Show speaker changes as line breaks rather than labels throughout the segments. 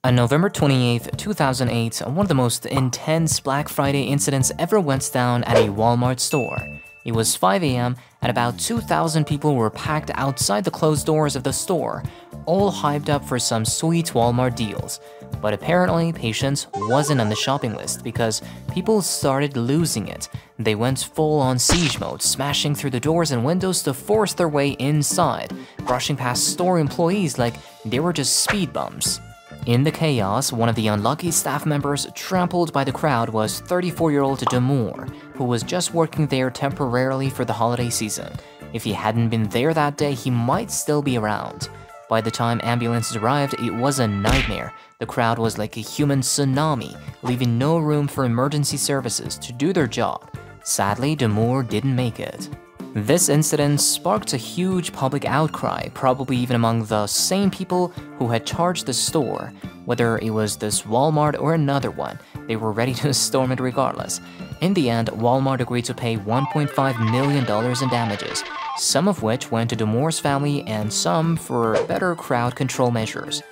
On November 28, 2008, one of the most intense Black Friday incidents ever went down at a Walmart store. It was 5 a.m. and about 2,000 people were packed outside the closed doors of the store, all hyped up for some sweet Walmart deals. But apparently, patience wasn't on the shopping list because people started losing it. They went full-on siege mode, smashing through the doors and windows to force their way inside, brushing past store employees like they were just speed bumps. In the chaos, one of the unlucky staff members trampled by the crowd was 34-year-old Damour, who was just working there temporarily for the holiday season. If he hadn't been there that day, he might still be around. By the time ambulances arrived, it was a nightmare. The crowd was like a human tsunami, leaving no room for emergency services to do their job. Sadly, Damour didn't make it. This incident sparked a huge public outcry, probably even among the same people who had charged the store. Whether it was this Walmart or another one, they were ready to storm it regardless. In the end, Walmart agreed to pay $1.5 million in damages, some of which went to Damour's family and some for better crowd control measures.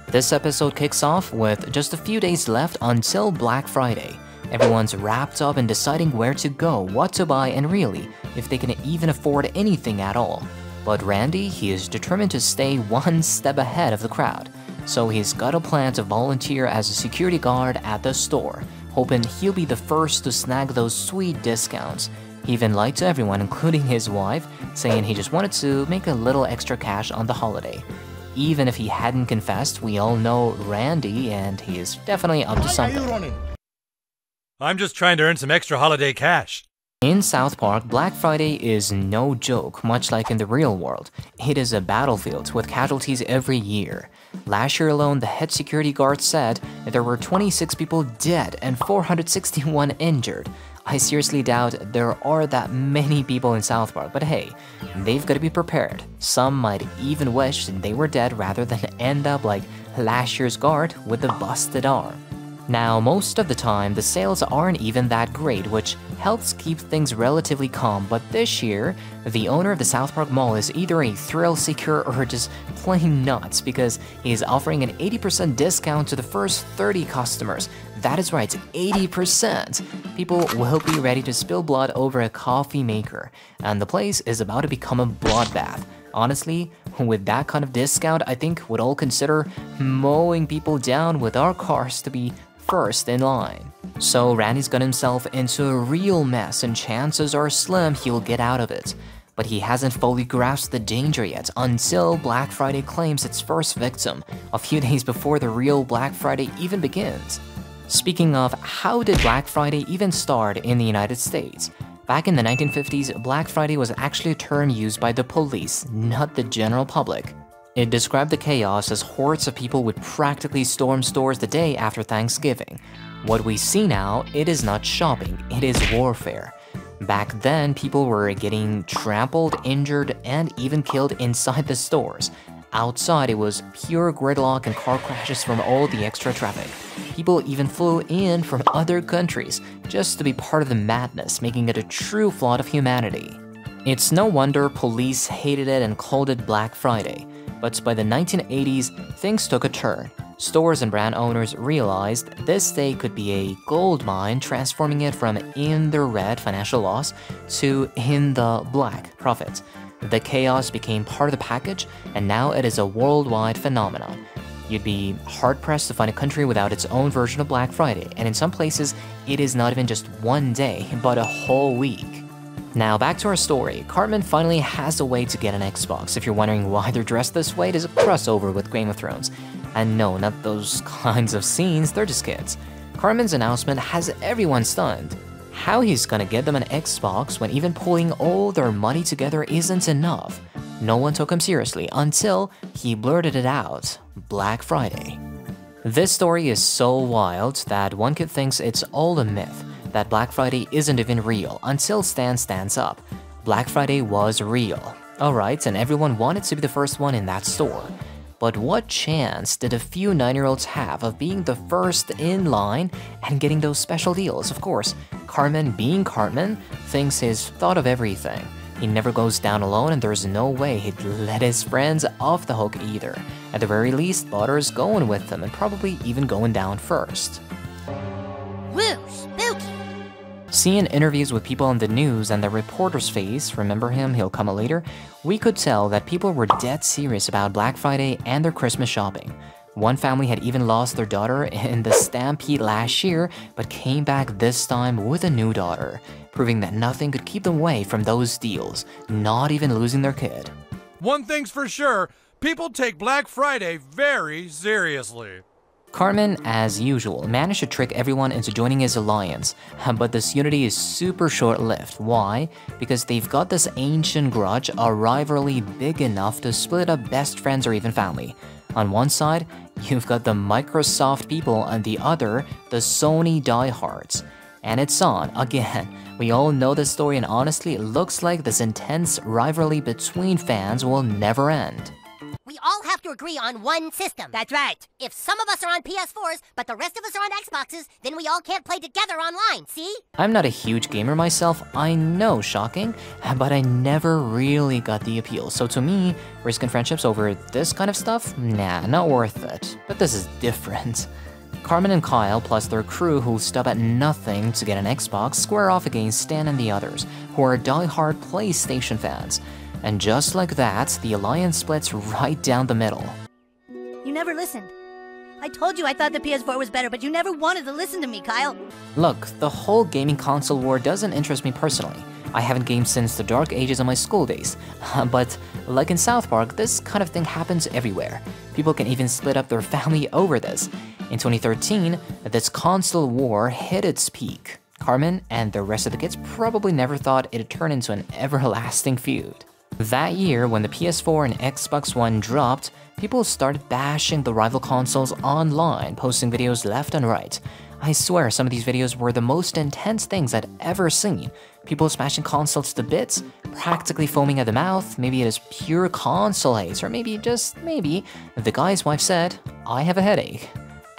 This episode kicks off with just a few days left until Black Friday. Everyone's wrapped up in deciding where to go, what to buy, and really, if they can even afford anything at all. But Randy, he is determined to stay one step ahead of the crowd. So he's got a plan to volunteer as a security guard at the store, hoping he'll be the first to snag those sweet discounts. He even lied to everyone, including his wife, saying he just wanted to make a little extra cash on the holiday. Even if he hadn't confessed, we all know Randy, and he is definitely up to something.
I'm just trying to earn some extra holiday cash.
In South Park, Black Friday is no joke, much like in the real world. It is a battlefield with casualties every year. Last year alone, the head security guard said that there were 26 people dead and 461 injured. I seriously doubt there are that many people in South Park, but hey, they've got to be prepared. Some might even wish they were dead rather than end up like last year's guard with a busted arm. Now, most of the time, the sales aren't even that great, which helps keep things relatively calm, but this year, the owner of the South Park Mall is either a thrill seeker or just plain nuts because he's offering an 80% discount to the first 30 customers. That is right, 80%! People will be ready to spill blood over a coffee maker, and the place is about to become a bloodbath. Honestly, with that kind of discount, I think we'd all consider mowing people down with our cars to be first in line. So Randy's got himself into a real mess and chances are slim he'll get out of it. But he hasn't fully grasped the danger yet until Black Friday claims its first victim, a few days before the real Black Friday even begins. Speaking of, how did Black Friday even start in the United States? Back in the 1950s, Black Friday was actually a term used by the police, not the general public. It described the chaos as hordes of people would practically storm stores the day after Thanksgiving. What we see now, it is not shopping, it is warfare. Back then, people were getting trampled, injured, and even killed inside the stores. Outside, it was pure gridlock and car crashes from all the extra traffic. People even flew in from other countries just to be part of the madness, making it a true flood of humanity. It's no wonder police hated it and called it Black Friday. But by the 1980s, things took a turn. Stores and brand owners realized this day could be a gold mine, transforming it from in the red financial loss to in the black profit. The chaos became part of the package, and now it is a worldwide phenomenon. You'd be hard-pressed to find a country without its own version of Black Friday, and in some places, it is not even just one day, but a whole week. Now back to our story. Cartman finally has a way to get an Xbox. If you're wondering why they're dressed this way, it is a crossover with Game of Thrones. And no, not those kinds of scenes, they're just kids. Cartman's announcement has everyone stunned. How he's gonna get them an Xbox when even pulling all their money together isn't enough. No one took him seriously until he blurted it out, Black Friday. This story is so wild that one kid thinks it's all a myth, that Black Friday isn't even real until Stan stands up. Black Friday was real. Alright, and everyone wanted to be the first one in that store. But what chance did a few 9-year-olds have of being the first in line and getting those special deals? Of course, Cartman, being Cartman, thinks he's thought of everything. He never goes down alone, and there's no way he'd let his friends off the hook either. At the very least, Butter's going with them and probably even going down first.
Woo, spooky!
Seeing interviews with people in the news and the reporter's face, remember him, he'll come later, we could tell that people were dead serious about Black Friday and their Christmas shopping. One family had even lost their daughter in the stampede last year, but came back this time with a new daughter, proving that nothing could keep them away from those deals, not even losing their kid.
One thing's for sure, people take Black Friday very seriously.
Cartman, as usual, managed to trick everyone into joining his alliance, but this unity is super short-lived. Why? Because they've got this ancient grudge, a rivalry big enough to split up best friends or even family. On one side, you've got the Microsoft people, on the other, the Sony diehards. And it's on, again. We all know this story, and honestly, it looks like this intense rivalry between fans will never end.
We all have to agree on one system. That's right. If some of us are on PS4s, but the rest of us are on Xboxes, then we all can't play together online, see?
I'm not a huge gamer myself, I know, shocking, but I never really got the appeal. So to me, risking friendships over this kind of stuff? Nah, not worth it. But this is different. Cartman and Kyle, plus their crew who stop at nothing to get an Xbox, square off against Stan and the others, who are die-hard PlayStation fans. And just like that, the alliance splits right down the middle.
You never listened. I told you I thought the PS4 was better, but you never wanted to listen to me, Kyle.
Look, the whole gaming console war doesn't interest me personally. I haven't gamed since the dark ages of my school days. But like in South Park, this kind of thing happens everywhere. People can even split up their family over this. In 2013, this console war hit its peak. Cartman and the rest of the kids probably never thought it'd turn into an everlasting feud. That year, when the PS4 and Xbox One dropped, people started bashing the rival consoles online, posting videos left and right. I swear some of these videos were the most intense things I'd ever seen. People smashing consoles to bits, practically foaming at the mouth. Maybe it is pure console hate, or maybe, just maybe, the guy's wife said, "I have a headache."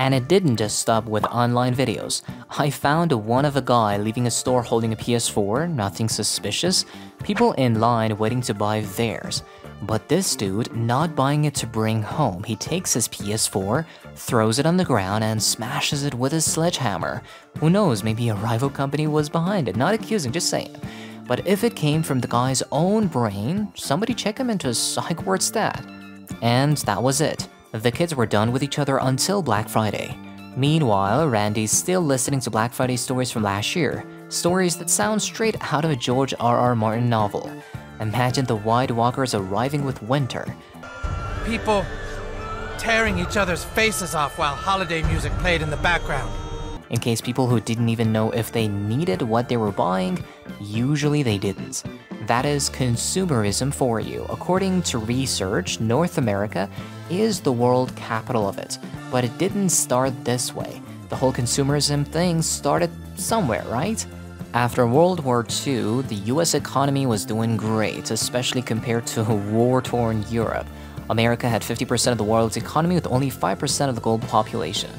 And it didn't just stop with online videos. I found one of a guy leaving a store holding a PS4, nothing suspicious, people in line waiting to buy theirs. But this dude not buying it to bring home. He takes his PS4, throws it on the ground, and smashes it with a sledgehammer. Who knows, maybe a rival company was behind it, not accusing, just saying. But if it came from the guy's own brain, somebody check him into a psych ward stat. And that was it. The kids were done with each other until Black Friday. Meanwhile, Randy's still listening to Black Friday stories from last year, stories that sound straight out of a George R.R. Martin novel. Imagine the White Walkers arriving with winter.
People tearing each other's faces off while holiday music played in the background.
In case people who didn't even know if they needed what they were buying, usually they didn't. That is consumerism for you. According to research, North America is the world capital of it. But it didn't start this way. The whole consumerism thing started somewhere, right? After World War II, the US economy was doing great, especially compared to war-torn Europe. America had 50% of the world's economy with only 5% of the global population.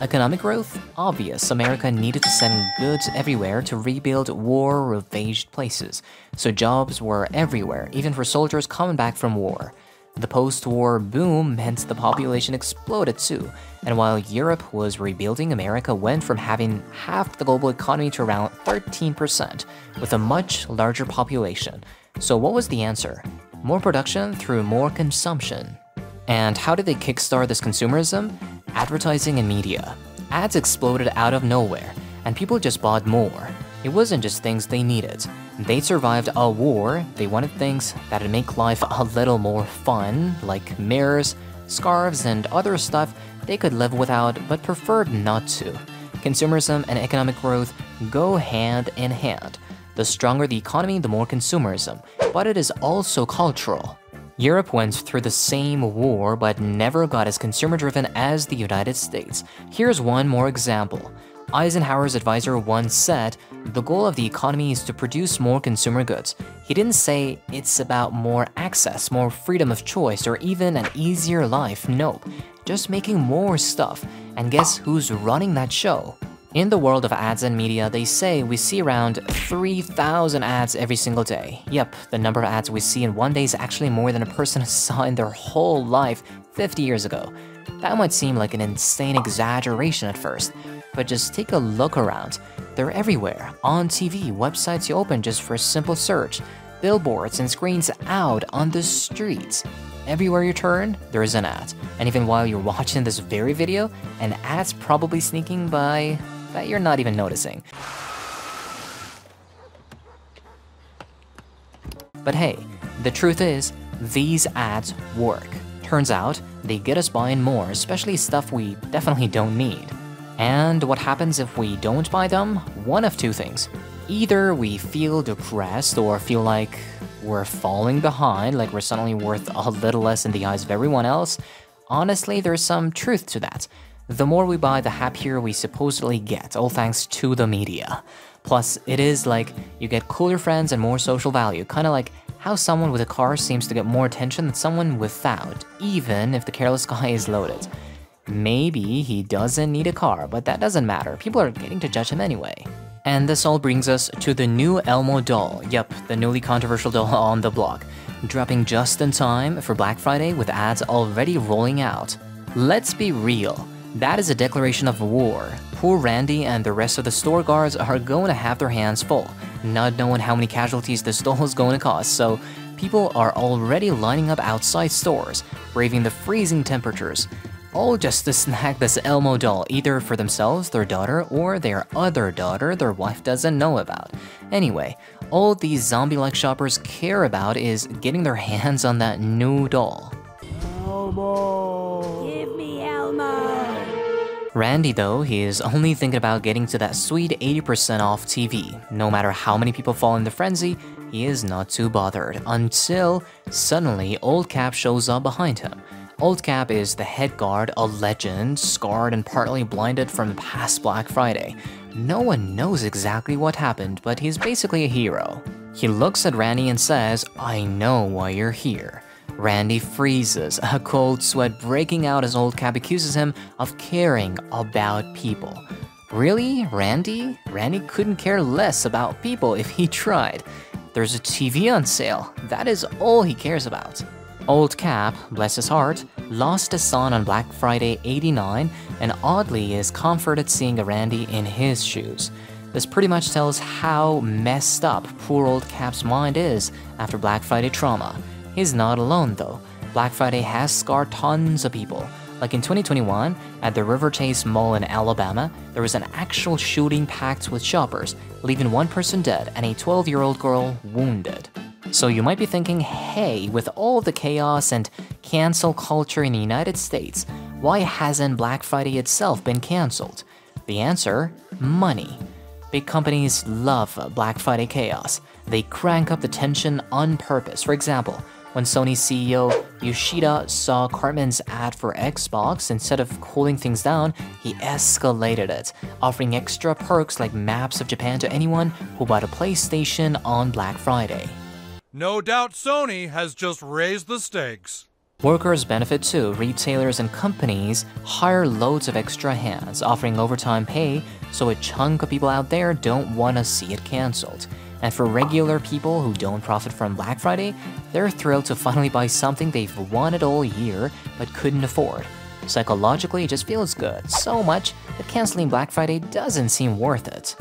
Economic growth? Obvious. America needed to send goods everywhere to rebuild war-ravaged places. So jobs were everywhere, even for soldiers coming back from war. The post-war boom meant the population exploded too. And while Europe was rebuilding, America went from having half the global economy to around 13%, with a much larger population. So what was the answer? More production through more consumption. And how did they kickstart this consumerism? Advertising and media. Ads exploded out of nowhere, and people just bought more. It wasn't just things they needed. They survived a war, they wanted things that'd make life a little more fun, like mirrors, scarves, and other stuff they could live without but preferred not to. Consumerism and economic growth go hand in hand. The stronger the economy, the more consumerism, but it is also cultural. Europe went through the same war but never got as consumer-driven as the United States. Here's one more example. Eisenhower's advisor once said, the goal of the economy is to produce more consumer goods. He didn't say it's about more access, more freedom of choice, or even an easier life. Nope, just making more stuff. And guess who's running that show? In the world of ads and media, they say we see around 3,000 ads every single day. Yep, the number of ads we see in one day is actually more than a person saw in their whole life 50 years ago. That might seem like an insane exaggeration at first, but just take a look around. They're everywhere, on TV, websites you open just for a simple search, billboards and screens out on the streets. Everywhere you turn, there is an ad. And even while you're watching this very video, an ad's probably sneaking by that you're not even noticing. But hey, the truth is, these ads work. Turns out, they get us buying more, especially stuff we definitely don't need. And what happens if we don't buy them? One of two things. Either we feel depressed or feel like we're falling behind, like we're suddenly worth a little less in the eyes of everyone else. Honestly, there's some truth to that. The more we buy, the happier we supposedly get, all thanks to the media. Plus, it is like you get cooler friends and more social value, kinda like how someone with a car seems to get more attention than someone without, even if the careless guy is loaded. Maybe he doesn't need a car, but that doesn't matter. People are getting to judge him anyway. And this all brings us to the new Elmo doll. Yup, the newly controversial doll on the block. Dropping just in time for Black Friday with ads already rolling out. Let's be real. That is a declaration of war. Poor Randy and the rest of the store guards are going to have their hands full, not knowing how many casualties this doll is going to cause, so people are already lining up outside stores, braving the freezing temperatures, all just to snag this Elmo doll, either for themselves, their daughter, or their other daughter their wife doesn't know about. Anyway, all these zombie-like shoppers care about is getting their hands on that new doll.
Elmo! Give me Elmo!
Randy, though, he is only thinking about getting to that sweet 80% off TV. No matter how many people fall in the frenzy, he is not too bothered, until suddenly Old Cap shows up behind him. Old Cap is the head guard, a legend, scarred and partly blinded from the past Black Friday. No one knows exactly what happened, but he's basically a hero. He looks at Randy and says, "I know why you're here." Randy freezes, a cold sweat breaking out as Old Cap accuses him of caring about people. Really, Randy? Randy couldn't care less about people if he tried. There's a TV on sale. That is all he cares about. Old Cap, bless his heart, lost his son on Black Friday '89 and oddly is comforted seeing a Randy in his shoes. This pretty much tells how messed up poor Old Cap's mind is after Black Friday trauma. He's not alone though. Black Friday has scarred tons of people. Like in 2021, at the River Chase Mall in Alabama, there was an actual shooting packed with shoppers, leaving one person dead and a 12-year-old girl wounded. So you might be thinking, hey, with all the chaos and cancel culture in the United States, why hasn't Black Friday itself been canceled? The answer? Money. Big companies love Black Friday chaos. They crank up the tension on purpose. For example, when Sony's CEO Yoshida saw Cartman's ad for Xbox, instead of cooling things down, he escalated it, offering extra perks like maps of Japan to anyone who bought a PlayStation on Black Friday.
No doubt Sony has just raised the stakes.
Workers benefit too. Retailers and companies hire loads of extra hands, offering overtime pay, so a chunk of people out there don't want to see it cancelled. And for regular people who don't profit from Black Friday, they're thrilled to finally buy something they've wanted all year but couldn't afford. Psychologically, it just feels good, so much that canceling Black Friday doesn't seem worth it.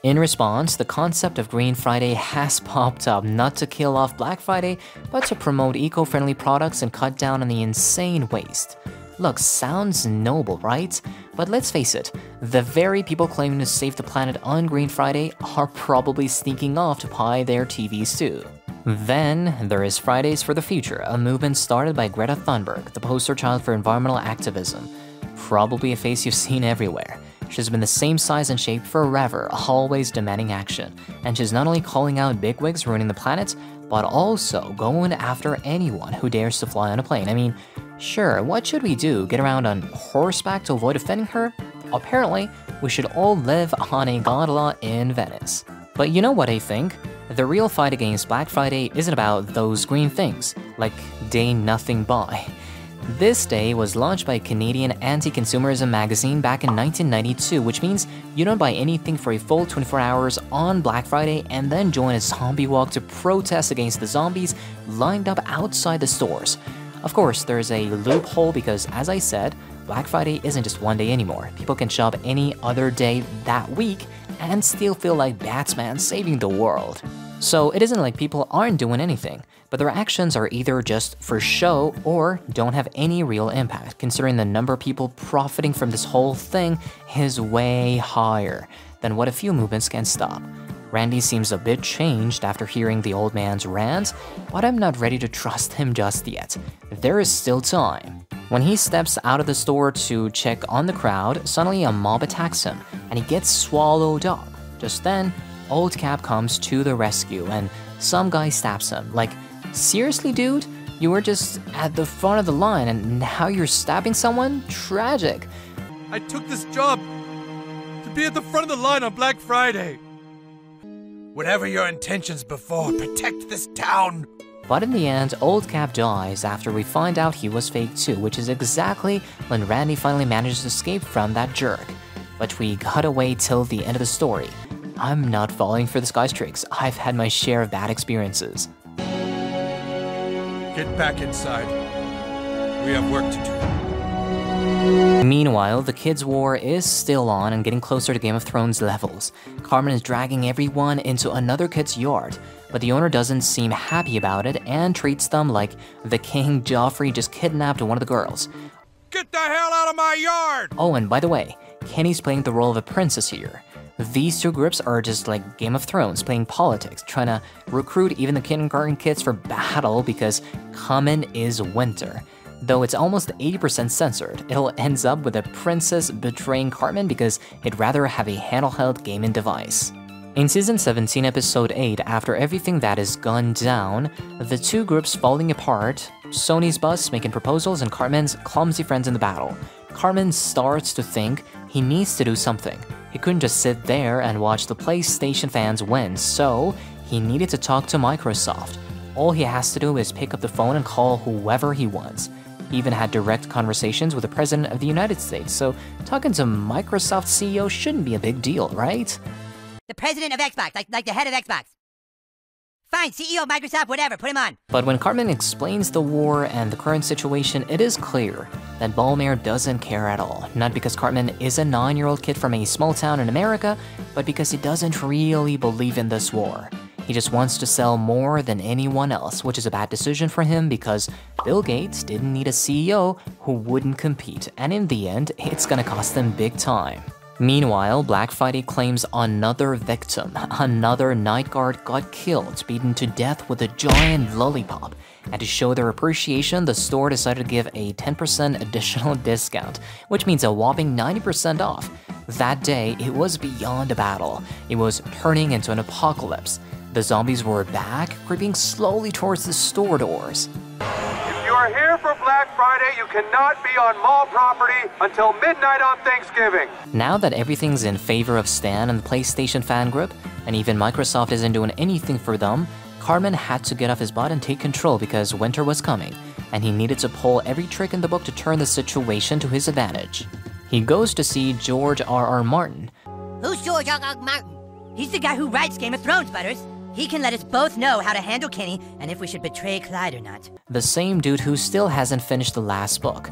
In response, the concept of Green Friday has popped up, not to kill off Black Friday, but to promote eco-friendly products and cut down on the insane waste. Look, sounds noble, right? But let's face it, the very people claiming to save the planet on Green Friday are probably sneaking off to buy their TVs too. Then, there is Fridays for the Future, a movement started by Greta Thunberg, the poster child for environmental activism. Probably a face you've seen everywhere. She's been the same size and shape forever, always demanding action. And she's not only calling out bigwigs ruining the planet, but also going after anyone who dares to fly on a plane. I mean, sure, what should we do? Get around on horseback to avoid offending her? Apparently, we should all live on a gondola in Venice. But you know what I think? The real fight against Black Friday isn't about those green things, like day nothing buy. This day was launched by Canadian Anti-Consumerism magazine back in 1992, which means you don't buy anything for a full 24 hours on Black Friday and then join a zombie walk to protest against the zombies lined up outside the stores. Of course, there's a loophole because, as I said, Black Friday isn't just one day anymore. People can shop any other day that week and still feel like Batman saving the world. So it isn't like people aren't doing anything, but their actions are either just for show or don't have any real impact, considering the number of people profiting from this whole thing is way higher than what a few movements can stop. Randy seems a bit changed after hearing the old man's rant, but I'm not ready to trust him just yet. There is still time. When he steps out of the store to check on the crowd, suddenly a mob attacks him, and he gets swallowed up. Just then, Old Cap comes to the rescue, and some guy stabs him. Like, seriously, dude? You were just at the front of the line, and now you're stabbing someone? Tragic.
I took this job to be at the front of the line on Black Friday.
Whatever your intentions before, protect this town.
But in the end, Old Cap dies after we find out he was fake too, which is exactly when Randy finally manages to escape from that jerk. But we cut away till the end of the story. I'm not falling for this guy's tricks. I've had my share of bad experiences.
Get back inside. We have work to do.
Meanwhile, the kids' war is still on and getting closer to Game of Thrones levels. Carmen is dragging everyone into another kid's yard, but the owner doesn't seem happy about it and treats them like the King Joffrey just kidnapped one of the girls.
Get the hell out of my yard!
Oh, and by the way, Kenny's playing the role of a princess here. These two groups are just like Game of Thrones, playing politics, trying to recruit even the kindergarten kids for battle because coming is winter. Though it's almost 80% censored, it'll ends up with a princess betraying Cartman because he'd rather have a handheld gaming device. In Season 17, Episode 8, after everything that is gone down, the two groups falling apart, Sony's bus making proposals and Cartman's clumsy friends in the battle. Cartman starts to think he needs to do something. He couldn't just sit there and watch the PlayStation fans win, so he needed to talk to Microsoft. All he has to do is pick up the phone and call whoever he wants. He even had direct conversations with the President of the United States, so talking to Microsoft CEO shouldn't be a big deal, right?
The president of Xbox, like the head of Xbox. Fine, CEO of Microsoft, whatever, put him on.
But when Cartman explains the war and the current situation, it is clear that Ballmare doesn't care at all. Not because Cartman is a 9-year-old kid from a small town in America, but because he doesn't really believe in this war. He just wants to sell more than anyone else, which is a bad decision for him because Bill Gates didn't need a CEO who wouldn't compete, and in the end, it's gonna cost them big time. Meanwhile, Black Friday claims another victim. Another night guard got killed, beaten to death with a giant lollipop. And to show their appreciation, the store decided to give a 10% additional discount, which means a whopping 90% off. That day, it was beyond a battle. It was turning into an apocalypse. The zombies were back, creeping slowly towards the store doors.
If you are here for Black Friday, you cannot be on mall property until midnight on Thanksgiving.
Now that everything's in favor of Stan and the PlayStation fan group, and even Microsoft isn't doing anything for them, Cartman had to get off his butt and take control because winter was coming, and he needed to pull every trick in the book to turn the situation to his advantage. He goes to see George R.R. Martin.
Who's George R.R. Martin?
He's the guy who writes Game of Thrones, Butters. He can let us both know how to handle Kenny and if we should betray Clyde or not.
The same dude who still hasn't finished the last book.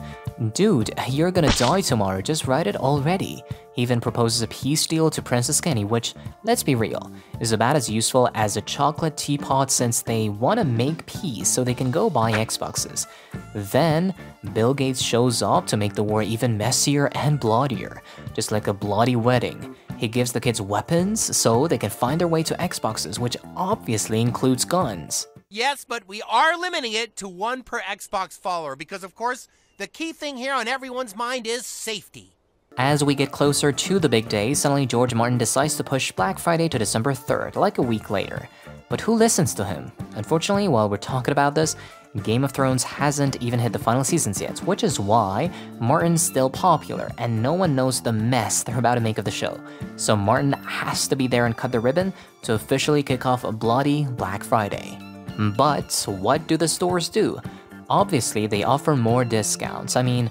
Dude, you're gonna die tomorrow, just write it already. He even proposes a peace deal to Princess Kenny, which, let's be real, is about as useful as a chocolate teapot since they want to make peace so they can go buy Xboxes. Then, Bill Gates shows up to make the war even messier and bloodier, just like a bloody wedding. He gives the kids weapons so they can find their way to Xboxes, which obviously includes guns.
Yes, but we are limiting it to 1 per Xbox follower because, of course, the key thing here on everyone's mind is safety.
As we get closer to the big day, suddenly George Martin decides to push Black Friday to December 3rd, like a week later. But who listens to him? Unfortunately, while we're talking about this, Game of Thrones hasn't even hit the final seasons yet, which is why Martin's still popular and no one knows the mess they're about to make of the show. So Martin has to be there and cut the ribbon to officially kick off a bloody Black Friday. But what do the stores do? Obviously, they offer more discounts. I mean,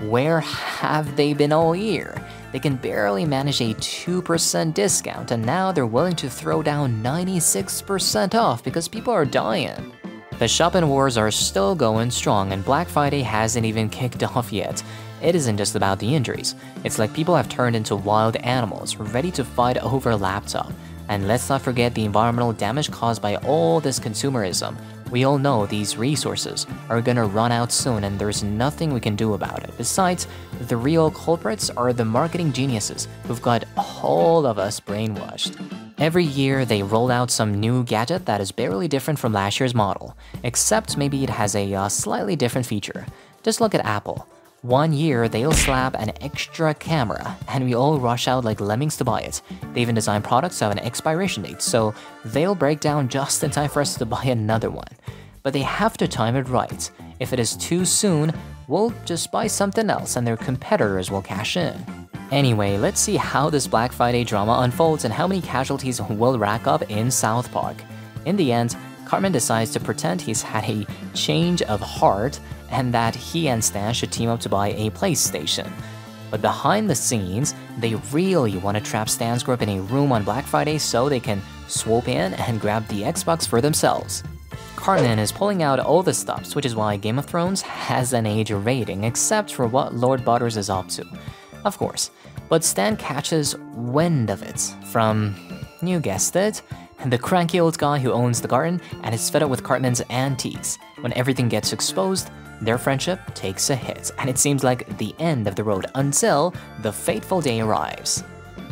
where have they been all year? They can barely manage a 2% discount, and now they're willing to throw down 96% off because people are dying. The shopping wars are still going strong, and Black Friday hasn't even kicked off yet. It isn't just about the injuries. It's like people have turned into wild animals, ready to fight over a laptop. And let's not forget the environmental damage caused by all this consumerism. We all know these resources are gonna run out soon, and there's nothing we can do about it. Besides, the real culprits are the marketing geniuses who've got all of us brainwashed. Every year, they roll out some new gadget that is barely different from last year's model, except maybe it has a slightly different feature. Just look at Apple. One year, they'll slap an extra camera, and we all rush out like lemmings to buy it. They even design products that have an expiration date, so they'll break down just in time for us to buy another one. But they have to time it right. If it is too soon, we'll just buy something else and their competitors will cash in. Anyway, let's see how this Black Friday drama unfolds and how many casualties will rack up in South Park. In the end, Cartman decides to pretend he's had a change of heart and that he and Stan should team up to buy a PlayStation. But behind the scenes, they really want to trap Stan's group in a room on Black Friday so they can swoop in and grab the Xbox for themselves. Cartman is pulling out all the stops, which is why Game of Thrones has an age rating, except for what Lord Butters is up to. Of course, but Stan catches wind of it from, you guessed it, the cranky old guy who owns the garden and is fed up with Cartman's antiques. When everything gets exposed, their friendship takes a hit, and it seems like the end of the road until the fateful day arrives.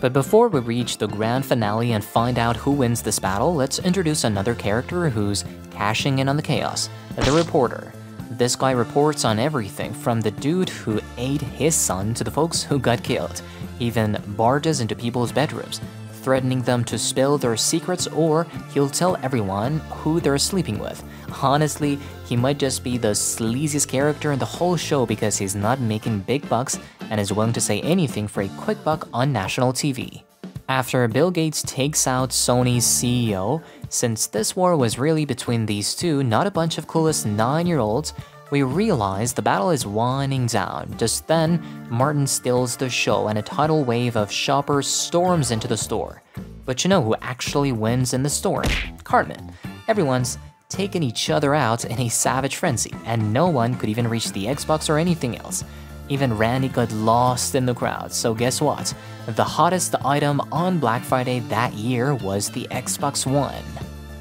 But before we reach the grand finale and find out who wins this battle, let's introduce another character who's cashing in on the chaos, the reporter. This guy reports on everything from the dude who ate his son to the folks who got killed. He even barges into people's bedrooms, threatening them to spill their secrets, or he'll tell everyone who they're sleeping with. Honestly, he might just be the sleaziest character in the whole show because he's not making big bucks and is willing to say anything for a quick buck on national TV. After Bill Gates takes out Sony's CEO, since this war was really between these two, not a bunch of clueless 9-year-olds, we realize the battle is winding down. Just then, Martin steals the show and a tidal wave of shoppers storms into the store. But you know who actually wins in the storm? Cartman. Everyone's taken each other out in a savage frenzy, and no one could even reach the Xbox or anything else. Even Randy got lost in the crowd, so guess what? The hottest item on Black Friday that year was the Xbox One.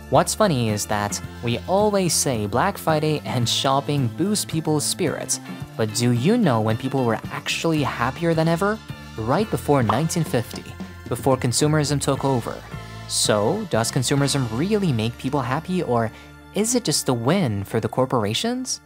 What's funny is that we always say Black Friday and shopping boost people's spirits, but do you know when people were actually happier than ever? Right before 1950, before consumerism took over. So, does consumerism really make people happy, or is it just a win for the corporations?